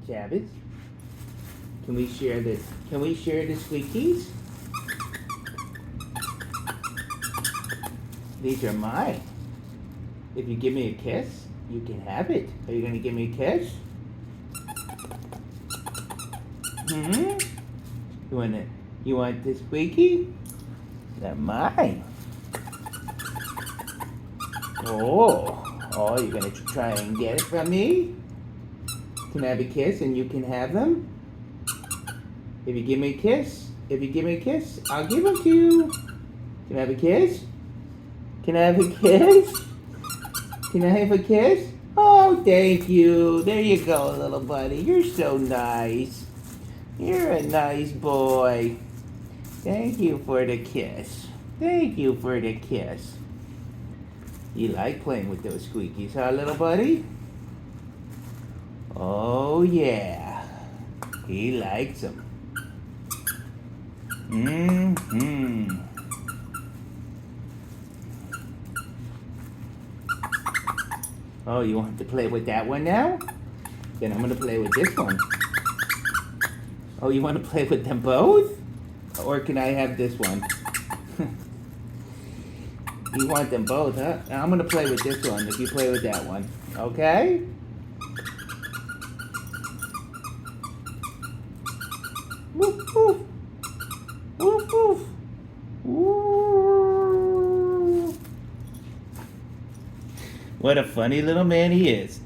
Jabbits? Can we share this? Can we share the Squeakies? These are mine. If you give me a kiss, you can have it. Are you gonna give me a kiss? You want the Squeaky? They're mine. Oh, you're gonna try and get it from me? Can I have a kiss and you can have them? If you give me a kiss, I'll give it to you. Can I have a kiss? Can I have a kiss? Can I have a kiss? Oh, thank you. There you go, little buddy. You're so nice. You're a nice boy. Thank you for the kiss. Thank you for the kiss. You like playing with those Squeakies, huh, little buddy? Oh, yeah. He likes them. Oh, you want to play with that one now? Then I'm going to play with this one. Oh, you want to play with them both? Or can I have this one? You want them both, huh? I'm going to play with this one if you play with that one. Okay? Woof, woof. Woof, woof. Woo. What a funny little man he is.